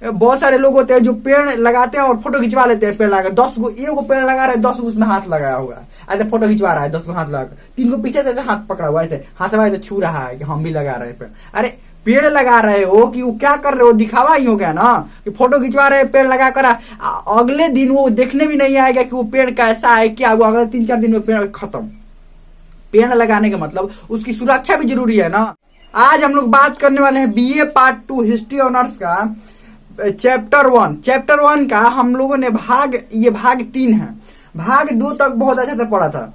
बहुत सारे लोग होते हैं जो पेड़ लगाते हैं और फोटो खिंचवा लेते हैं। पेड़ लगा 10 गो, एगो पेड़ लगा रहे हैं, 10 गो उसमें हाथ लगाया हुआ है, ऐसे फोटो खिंचवा रहा है, 10 गो हाथ लगा, 3 गो पीछे से हाथ पकड़ा हुआ है, ऐसे हाथ से छू रहा है कि हम भी लगा रहे हैं पेड़। अरे पेड़ लगा रहे हो कि वो क्या कर रहे हो, दिखावा ही हो गया ना कि फोटो खिंचवा रहे पेड़ लगा कर। अगले दिन वो देखने भी नहीं आएगा कि वो पेड़ कैसा है, क्या हुआ, अगले 3-4 दिन में पेड़ खत्म। पेड़ लगाने का मतलब उसकी सुरक्षा भी जरूरी है ना। आज हम लोग बात करने वाले हैं BA पार्ट 2 हिस्ट्री ऑनर्स का चैप्टर 1। चैप्टर 1 का हम लोगों ने भाग 3 है। भाग 2 तक बहुत अच्छा से पढ़ा था।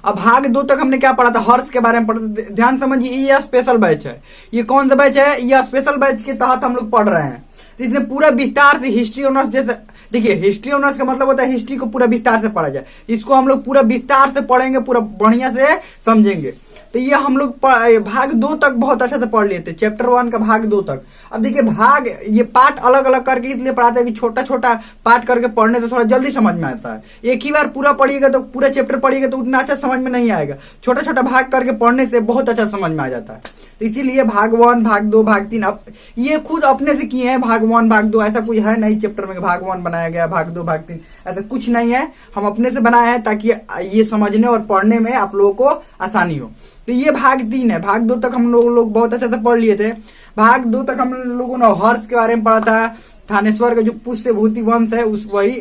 अब भाग 2 तक हमने क्या पढ़ा था, हर्ष के बारे में पढ़ा था। ध्यान समझिए, ये स्पेशल बैच है। ये कौन सा बैच है, ये स्पेशल बैच के तहत हम लोग पढ़ रहे हैं। तो इसमें पूरा विस्तार से हिस्ट्री ऑनर्स, जैसे देखिए हिस्ट्री ऑनर्स का मतलब होता है हिस्ट्री को पूरा विस्तार से पढ़ा जाए। इसको हम लोग पूरा विस्तार से पढ़ेंगे, पूरा बढ़िया से समझेंगे। तो ये हम लोग भाग 2 तक बहुत अच्छा से पढ़ लिए थे, चैप्टर 1 का भाग 2 तक। अब देखिए भाग, ये पार्ट अलग अलग करके इसलिए पढ़ाते हैं कि छोटा छोटा पार्ट करके पढ़ने से थोड़ा जल्दी समझ में आता है। एक ही बार पूरा पढ़िएगा तो पूरा चैप्टर पढ़िएगा तो उतना अच्छा समझ में नहीं आएगा। छोटा छोटा भाग करके पढ़ने से बहुत अच्छा समझ में आ जाता है। तो इसीलिए भाग 1, भाग 2, भाग 3 अब ये खुद अपने से किए हैं। भाग 1, भाग 2 ऐसा कुछ है नहीं चैप्टर में भाग 1 बनाया गया, भाग 2, भाग 3 ऐसा कुछ नहीं है। हम अपने से बनाए हैं ताकि ये समझने और पढ़ने में आप लोगों को आसानी हो। तो ये भाग 3 है। भाग 2 तक हम लोग बहुत अच्छा से पढ़ लिए थे। भाग 2 तक हम लोगों ने हर्ष के बारे में पढ़ा था। थानेश्वर का जो पुष्यभूति वंश है उस वही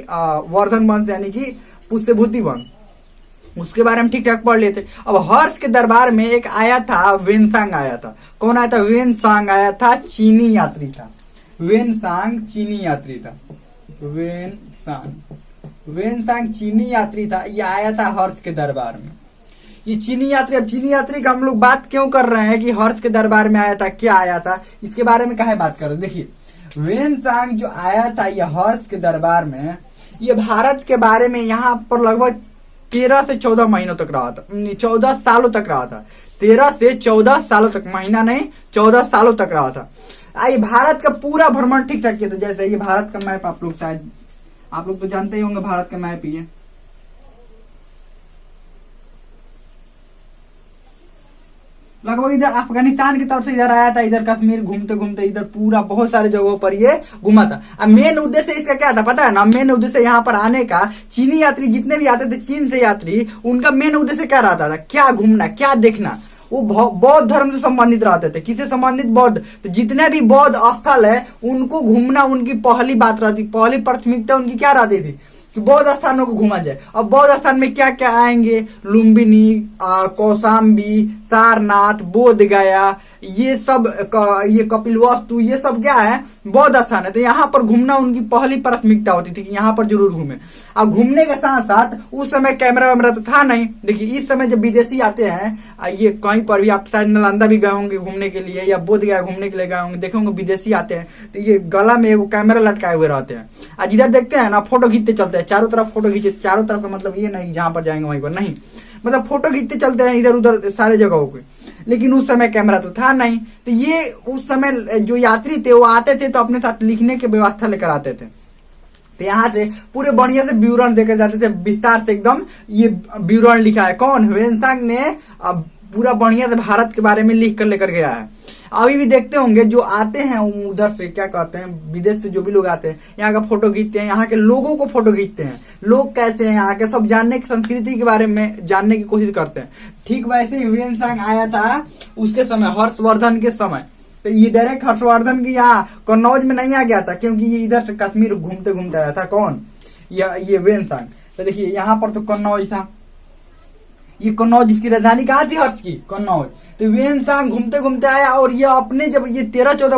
वर्धन वंश यानी कि पुष्यभूति वंश, उसके बारे में ठीक ठाक पढ़ लिए थे। अब हर्ष के दरबार में एक आया था, वेनसांग आया था। कौन आया था, वेनसांग आया था, चीनी यात्री था। वेनसांग चीनी यात्री था। वेनसांग चीनी यात्री था। ये आया था हर्ष के दरबार में। ये चीनी यात्री, अब चीनी यात्री का हम लोग बात क्यों कर रहे हैं कि हर्ष के दरबार में आया था, क्या आया था, इसके बारे में काहे बात कर रहे हैं। देखिए वेनसांग जो आया था ये हर्ष के दरबार में, ये भारत के बारे में यहाँ पर लगभग 13 से 14 महीनों तक रहा था, 14 सालों तक रहा था। 13 से 14 सालों तक, महीना नहीं 14 सालों तक रहा था। ये भारत का पूरा भ्रमण ठीक ठाक किया था। जैसे ये भारत का मैप, आप लोग शायद आप लोग तो जानते ही होंगे भारत का मैप ही है। लगभग इधर अफगानिस्तान की तरफ से इधर आया था, इधर कश्मीर घूमते घूमते इधर पूरा बहुत सारे जगहों पर ये घुमा था। अब मेन उद्देश्य इसका क्या था पता है ना, मेन उद्देश्य यहाँ पर आने का, चीनी यात्री जितने भी आते थे चीन से यात्री, उनका मेन उद्देश्य क्या रहता था, क्या घूमना, क्या देखना। वो बौद्ध धर्म से संबंधित रहते थे। किससे संबंधित, बौद्ध। तो जितने भी बौद्ध स्थल है उनको घूमना उनकी पहली बात रहती, पहली प्राथमिकता उनकी क्या रहती थी कि बौद्ध स्थानों को घूमा जाए। अब बौद्ध स्थान में क्या क्या आएंगे, लुम्बिनी, कौशाम्बी, सारनाथ, बोध गया, ये सब, ये कपिलवस्तु, ये सब क्या है, बौद्ध स्थान है। तो यहाँ पर घूमना उनकी पहली प्राथमिकता होती थी कि यहाँ पर जरूर घूमे। अब घूमने के साथ साथ उस समय कैमरा वैमरा तो था नहीं। देखिए इस समय जब विदेशी आते हैं, ये कहीं पर भी, आप शायद नालंदा भी गए होंगे घूमने के लिए या बोध गया घूमने के लिए गए होंगे, देखे होंगे विदेशी आते हैं तो ये गला में एक कैमरा लटकाए हुए रहते हैं। आज जिधर देखते हैं ना फोटो खींचते चलते हैं, चारों तरफ फोटो खींचे। चारों तरफ का मतलब ये नहीं जहां पर जाएंगे वहीं पर नहीं, मतलब फोटो खींचते चलते हैं इधर उधर सारे जगहों पे। लेकिन उस समय कैमरा तो था नहीं। तो ये उस समय जो यात्री थे वो आते थे तो अपने साथ लिखने की व्यवस्था लेकर आते थे। तो यहाँ से पूरे बढ़िया से विवरण देकर जाते थे, विस्तार से एकदम ये विवरण लिखा है। कौन, वेनसांग ने पूरा बढ़िया से भारत के बारे में लिख कर लेकर गया है। अभी भी देखते होंगे जो आते हैं उधर से, क्या कहते हैं, विदेश से जो भी लोग आते हैं यहाँ का फोटो खींचते हैं, यहाँ के लोगों को फोटो खींचते हैं, लोग कैसे हैं यहाँ के, सब जानने की, संस्कृति के बारे में जानने की कोशिश करते हैं। ठीक वैसे ही वेनसांग आया था उसके समय, हर्षवर्धन के समय। तो ये डायरेक्ट हर्षवर्धन की यहाँ कन्नौज में नहीं आ गया था, क्योंकि ये इधर से कश्मीर घूमते घूमते आया था। कौन, ये वेनसांग। तो देखिए यहाँ पर तो कन्नौज था, ये कन्नौज, इसकी राजधानी कहाँ थी हर्ष की, कन्नौज। तो वेनसांग घूमते घूमते आया और ये अपने, जब ये 13-14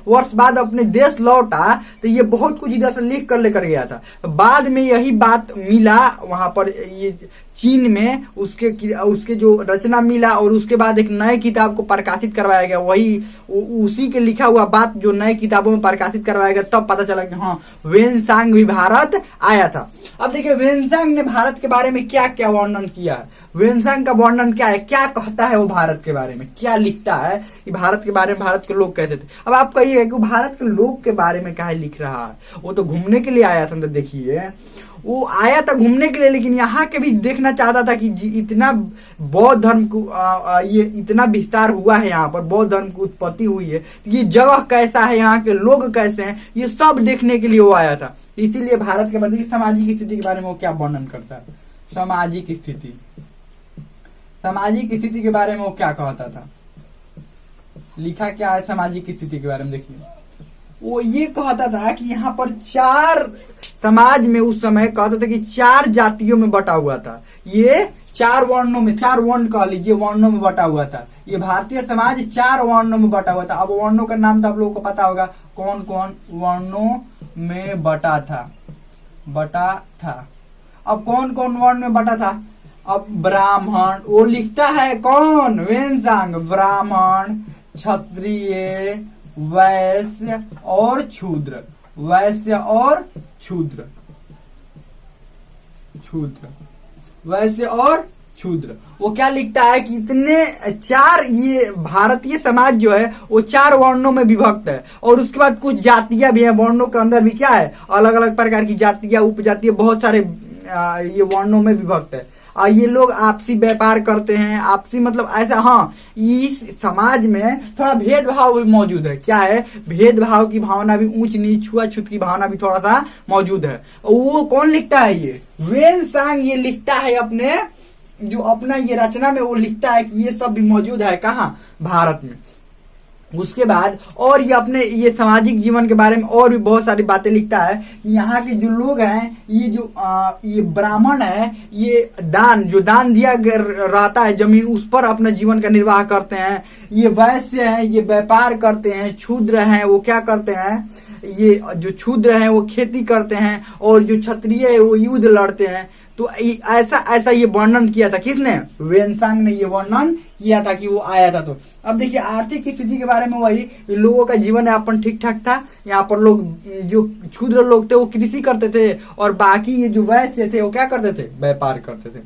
वर्ष बाद अपने देश लौटा तो ये बहुत कुछ इधर से लिख कर लेकर गया था। तो बाद में यही बात मिला वहां पर, ये चीन में उसके जो रचना मिला और उसके बाद एक नए किताब को प्रकाशित करवाया गया। वही उसी के लिखा हुआ बात जो नए किताबों में प्रकाशित करवाया गया, तब पता चला कि हाँ वेनसांग भी भारत आया था। अब देखिए वेनसांग ने भारत के बारे में क्या क्या वर्णन किया है। वेनसांग का वर्णन क्या है, क्या कहता है वो भारत के बारे में, क्या लिखता है कि भारत के बारे में भारत के लोग कैसे थे। अब आप कहिए कि भारत के लोग के बारे में क्या लिख रहा है, वो तो घूमने के लिए आया था। तो देखिए वो आया था घूमने के लिए, लेकिन यहाँ के भी देखना चाहता था कि इतना बौद्ध धर्म को ये इतना विस्तार हुआ है, यहाँ पर बौद्ध धर्म की उत्पत्ति हुई है, ये जगह कैसा है, यहाँ के लोग कैसे हैं, ये सब देखने के लिए वो आया था। इसीलिए भारत के बारे में सामाजिक स्थिति के बारे में वो क्या वर्णन करता है, सामाजिक स्थिति, सामाजिक स्थिति के बारे में वो क्या कहता था, लिखा क्या है सामाजिक स्थिति के बारे में देखिए। वो ये कहता था कि यहाँ पर चार समाज में उस समय कहता था कि 4 जातियों में बटा हुआ था, ये 4 वर्णों में, 4 वर्ण कह लीजिए वर्णों में बटा हुआ था। ये भारतीय समाज 4 वर्णों में बटा हुआ था। अब वर्णों का नाम तो आप लोगों को पता होगा, कौन कौन वर्णों में बटा था, अब कौन कौन वर्ण में बटा था। अब ब्राह्मण, वो लिखता है कौन, वेनसांग, ब्राह्मण, क्षत्रिय, वैश्य और शूद्र, वैश्य और शूद्र, वैश्य और शूद्र। वो क्या लिखता है कि इतने 4, ये भारतीय समाज जो है वो 4 वर्णों में विभक्त है, और उसके बाद कुछ जातियां भी है, वर्णों के अंदर भी क्या है, अलग अलग प्रकार की जातियां, उपजातियां, बहुत सारे ये वर्णों में विभक्त है। और ये लोग आपसी व्यापार करते हैं, आपसी मतलब ऐसा, हाँ इस समाज में थोड़ा भेदभाव भी मौजूद है। क्या है, भेदभाव की भावना भी, ऊंच नीच छुआछूत की भावना भी थोड़ा सा मौजूद है। वो कौन लिखता है, ये वेनसांग ये लिखता है अपने जो अपना ये रचना में, वो लिखता है कि ये सब भी मौजूद है कहाँ, भारत में। उसके बाद और ये अपने ये सामाजिक जीवन के बारे में और भी बहुत सारी बातें लिखता है। यहाँ के जो लोग हैं, ये जो ये ब्राह्मण है, ये जो दान दिया रहता है जमीन, उस पर अपना जीवन का निर्वाह करते हैं। ये वैश्य है, ये व्यापार करते हैं। शूद्र हैं, वो क्या करते हैं, ये जो शूद्र हैं वो खेती करते हैं, और जो क्षत्रिय है वो युद्ध लड़ते हैं। तो ऐसा ये वर्णन किया था, किसने, वेनसांग ने ये वर्णन किया था कि वो आया था। तो अब देखिए आर्थिक स्थिति के बारे में, वही लोगों का जीवन यापन ठीक ठाक था। यहाँ पर लोग जो क्षुद्र लोग थे वो कृषि करते थे, और बाकी ये जो वैश्य थे वो क्या करते थे, व्यापार करते थे।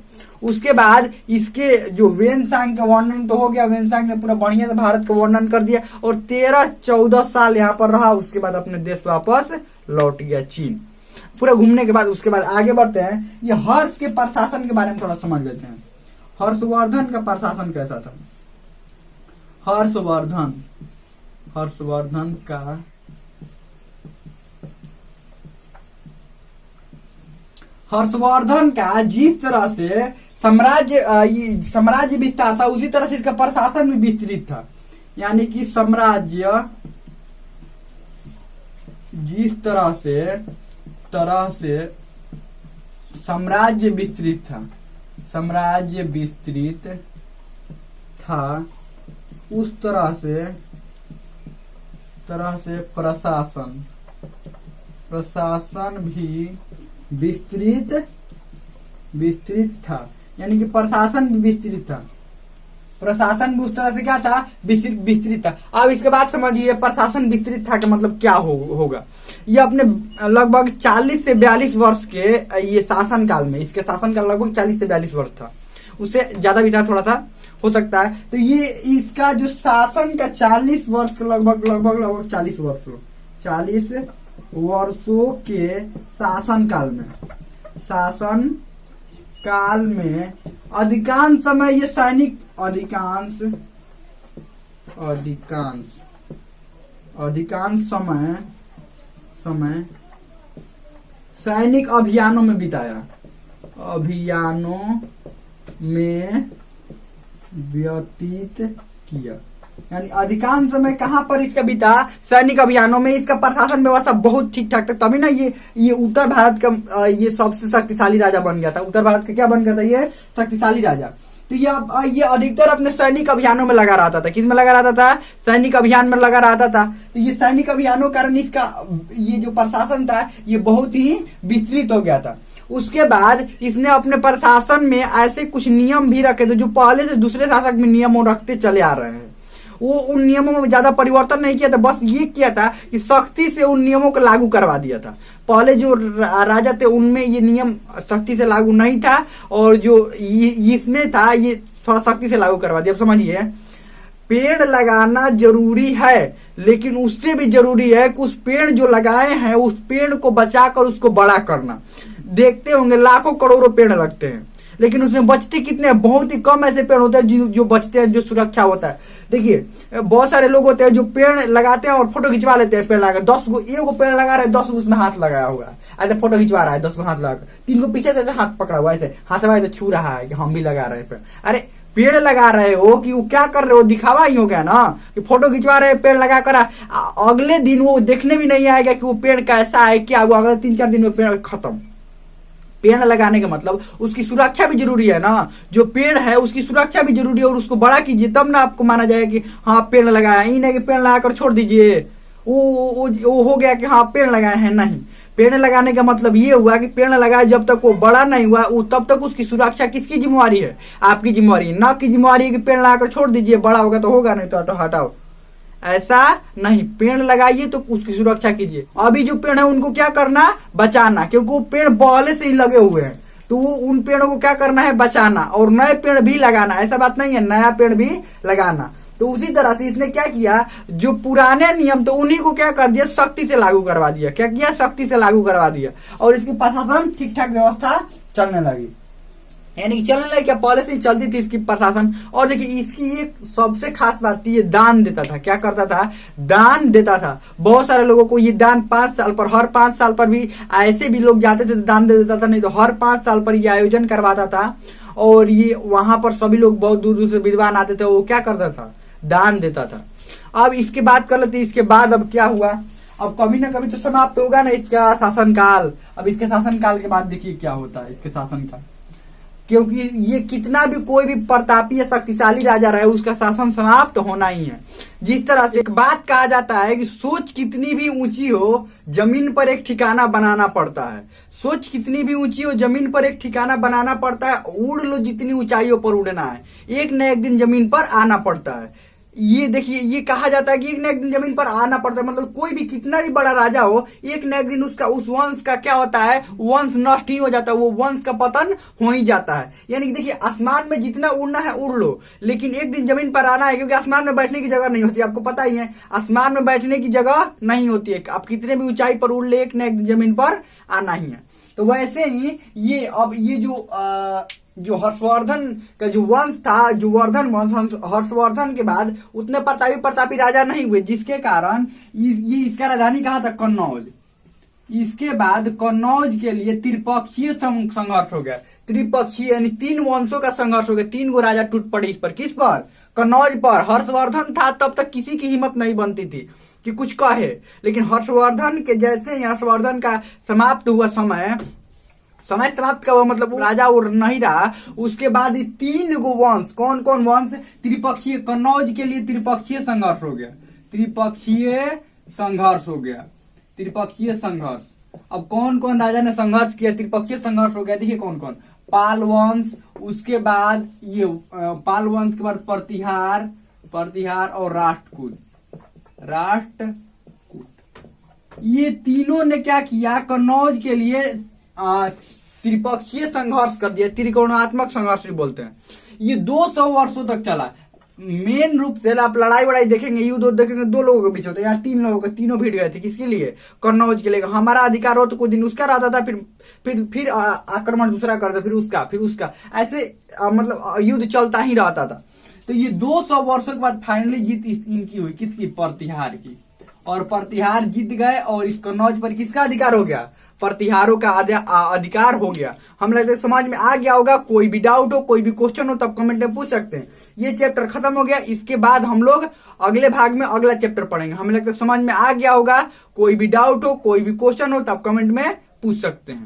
उसके बाद इसके जो वेनसांग का वर्णन तो हो गया, वेनसांग ने पूरा बढ़िया से भारत का वर्णन कर दिया, और 13-14 साल यहाँ पर रहा। उसके बाद अपने देश वापस लौट गया, चीन पूरा घूमने के बाद। उसके बाद आगे बढ़ते हैं, ये हर्ष के प्रशासन के बारे में थोड़ा समझ लेते हैं। हर्षवर्धन का प्रशासन कैसा था, हर्षवर्धन का जिस तरह से साम्राज्य विस्तार था, उसी तरह से इसका प्रशासन भी विस्तृत था। यानी कि साम्राज्य जिस तरह से साम्राज्य विस्तृत था, उस तरह से प्रशासन भी विस्तृत था। यानी कि प्रशासन भी विस्तृत था, प्रशासन भी उस तरह से क्या था, विस्तृत था। अब इसके बाद समझिए प्रशासन विस्तृत था का मतलब क्या होगा। ये अपने लगभग 40 से 42 वर्ष के ये शासन काल में, इसके शासन काल लगभग 40 से 42 वर्ष था, उससे ज्यादा भी था, थोड़ा सा हो सकता है। तो ये इसका जो शासन का 40 वर्ष लगभग 40 वर्षों के शासन काल में अधिकांश समय ये सैनिक अधिकांश समय सैनिक अभियानों में बिताया, व्यतीत किया। यानी अधिकांश समय कहाँ पर इसका बीता, सैनिक अभियानों में। इसका प्रशासन व्यवस्था बहुत ठीक ठाक था, तभी ना ये उत्तर भारत का ये सबसे शक्तिशाली राजा बन गया था। उत्तर भारत का क्या बन गया था, ये शक्तिशाली राजा। तो ये अधिकतर अपने सैनिक अभियानों में लगा रहता था। किस में लगा रहता था, सैनिक अभियान में लगा रहता था। तो ये सैनिक अभियानों के कारण इसका ये जो प्रशासन था ये बहुत ही विस्तृत हो गया था। उसके बाद इसने अपने प्रशासन में ऐसे कुछ नियम भी रखे थे जो पहले से दूसरे शासक में नियम रखते चले आ रहे हैं। वो उन नियमों में ज्यादा परिवर्तन नहीं किया था, बस ये किया था कि सख्ती से उन नियमों को लागू करवा दिया था। पहले जो राजा थे उनमें ये नियम सख्ती से लागू नहीं था, और जो इसमें था ये थोड़ा सख्ती से लागू करवा दिया। अब समझिए, पेड़ लगाना जरूरी है, लेकिन उससे भी जरूरी है कि उस पेड़ जो लगाए हैं उस पेड़ को बचाकर उसको बड़ा करना। देखते होंगे लाखों करोड़ों पेड़ लगते हैं, लेकिन उसमें बचते कितने, बहुत ही कम ऐसे पेड़ होते हैं जो बचते हैं, जो सुरक्षा होता है। देखिए बहुत सारे लोग होते हैं जो पेड़ लगाते हैं और फोटो खिंचवा लेते हैं। पेड़ लगा 10 गो, एगो पेड़ लगा रहे 10 गो उसमें हाथ लगाया हुआ, ऐसे फोटो खिंचवा रहा है 10 गो हाथ लगा, 3 गो पीछे से हाथ पकड़ा हुआ, ऐसे हाथ से छू रहा है कि हम भी लगा रहे हैं पेड़। अरे पेड़ लगा रहे हो कि वो क्या कर रहे हो, दिखावा ही हो गया ना कि फोटो खिंचवा रहे पेड़ लगा कर, अगले दिन वो देखने भी नहीं आएगा कि वो पेड़ कैसा है, क्या हुआ, अगले 3-4 दिन में पेड़ खत्म। पेड़ लगाने का मतलब उसकी सुरक्षा भी जरूरी है ना, जो पेड़ है उसकी सुरक्षा भी जरूरी है, और उसको बड़ा कीजिए तब ना आपको माना जाएगा कि हाँ पेड़ लगाया। ये नहीं कि पेड़ लगाकर छोड़ दीजिए, वो हो गया कि हाँ पेड़ लगाए हैं। नहीं, पेड़ लगाने का मतलब ये हुआ कि पेड़ लगाए जब तक वो बड़ा नहीं हुआ तब तक उसकी सुरक्षा किसकी जिम्मेवारी है, आपकी जिम्मेवारी, ना की जिम्मेवारी है कि पेड़ लगाकर छोड़ दीजिए, बड़ा होगा तो होगा, नहीं तो हटाओ। ऐसा नहीं, पेड़ लगाइए तो उसकी सुरक्षा कीजिए। अभी जो पेड़ है उनको क्या करना, बचाना, क्योंकि वो पेड़ पहले से ही लगे हुए हैं, तो वो उन पेड़ों को क्या करना है, बचाना, और नए पेड़ भी लगाना। ऐसा बात नहीं है, नया पेड़ भी लगाना। तो उसी तरह से इसने क्या किया, जो पुराने नियम तो उन्हीं को क्या कर दिया, सख्ती से लागू करवा दिया। क्या किया, सख्ती से लागू करवा दिया, और इसकी प्रशासन ठीक ठाक व्यवस्था चलने लगी। यानी चलने लगी क्या, पहले से ही चलती थी इसकी प्रशासन। और देखिए इसकी एक सबसे खास बात थी, ये दान देता था। क्या करता था, दान देता था। बहुत सारे लोगों को ये दान 5 साल पर, हर 5 साल पर भी ऐसे भी लोग जाते थे तो दान दे देता था, नहीं तो हर 5 साल पर ये आयोजन करवाता था। और ये वहां पर सभी लोग बहुत दूर दूर से विद्वान आते थे, वो क्या करता था, दान देता था। अब इसके बात कर लेते, इसके बाद अब क्या हुआ, अब कभी ना कभी तो समाप्त होगा ना इसका शासनकाल। अब इसके शासनकाल के बाद देखिए क्या होता है इसके शासनकाल, क्योंकि ये कितना भी कोई भी प्रतापी या शक्तिशाली राजा रहे उसका शासन समाप्त होना ही है। जिस तरह से एक बात कहा जाता है कि सोच कितनी भी ऊंची हो जमीन पर एक ठिकाना बनाना पड़ता है। सोच कितनी भी ऊंची हो जमीन पर एक ठिकाना बनाना पड़ता है। उड़ लो जितनी ऊंचाइयों पर उड़ना है, एक न एक दिन जमीन पर आना पड़ता है। ये देखिए ये कहा जाता है कि एक न एक दिन जमीन पर आना पड़ता है, मतलब कोई भी कितना भी बड़ा राजा हो, एक न एक दिन उसका उस वंश का क्या होता है, वंश नष्ट ही हो जाता है, वो वंश का पतन हो ही जाता है। यानी कि देखिए आसमान में जितना उड़ना है उड़ लो, लेकिन एक दिन जमीन पर आना है, क्योंकि आसमान में बैठने की जगह नहीं होती, आपको पता ही है आसमान में बैठने की जगह नहीं होती है। आप कितने भी ऊंचाई पर उड़ ले, एक न एक दिन जमीन पर आना ही है। तो वैसे ही ये अब ये जो हर्षवर्धन का जो वंश था, जो वर्धन वंश, हर्षवर्धन के बाद उतने प्रतापी राजा नहीं हुए, जिसके कारण ये इसका राजधानी कहाँ था, कन्नौज। इसके बाद कन्नौज के लिए त्रिपक्षीय संघर्ष हो गया। त्रिपक्षीय यानी 3 वंशों का संघर्ष हो गया। 3 गो राजा टूट पड़े इस पर, किस पर, कन्नौज पर। हर्षवर्धन था तब तक किसी की हिम्मत नहीं बनती थी कि कुछ कहे, लेकिन हर्षवर्धन के जैसे ही हर्षवर्धन का समाप्त हुआ समय समाप्त का हुआ, मतलब राजा और नहीं रहा, उसके बाद 3 गो वंश, कौन कौन वंश, त्रिपक्षीय, कन्नौज के लिए त्रिपक्षीय संघर्ष हो गया। त्रिपक्षीय संघर्ष हो गया, त्रिपक्षीय संघर्ष। अब कौन कौन राजा ने संघर्ष किया, त्रिपक्षीय संघर्ष हो गया। देखिए कौन कौन, पाल वंश, उसके बाद ये पाल वंश के बाद प्रतिहार और राष्ट्रकूट। ये तीनों ने क्या किया, कन्नौज के लिए त्रिपक्षीय संघर्ष कर दिया। त्रिकोणात्मक संघर्ष भी बोलते हैं। ये 200 वर्षों तक चला। मेन रूप से आप लड़ाई वड़ाई देखेंगे, युद्ध देखेंगे, 2 लोगों के बीच होता है। यहाँ 3 लोगों के, तीनों भिड़ गए थे, किसके लिए, कन्नौज के लिए। हमारा अधिकार हो तो कुछ दिन उसका रहता था, फिर आक्रमण दूसरा करता, फिर उसका ऐसे मतलब युद्ध चलता ही रहता था। तो ये 200 वर्षों के बाद फाइनली जीत इनकी हुई, किसकी, प्रतिहार की। और प्रतिहार जीत गए, और इस कन्नौज पर किसका अधिकार हो गया, प्रतिहारों का अधिकार हो गया। हम लगता है समझ में आ गया होगा। कोई भी डाउट हो, कोई भी क्वेश्चन हो, तब कमेंट में पूछ सकते हैं। ये चैप्टर खत्म हो गया। इसके बाद हम लोग अगले भाग में अगला चैप्टर पढ़ेंगे। हमें लगता है समझ में आ गया होगा। कोई भी डाउट हो, कोई भी क्वेश्चन हो, तब कमेंट में पूछ सकते हैं।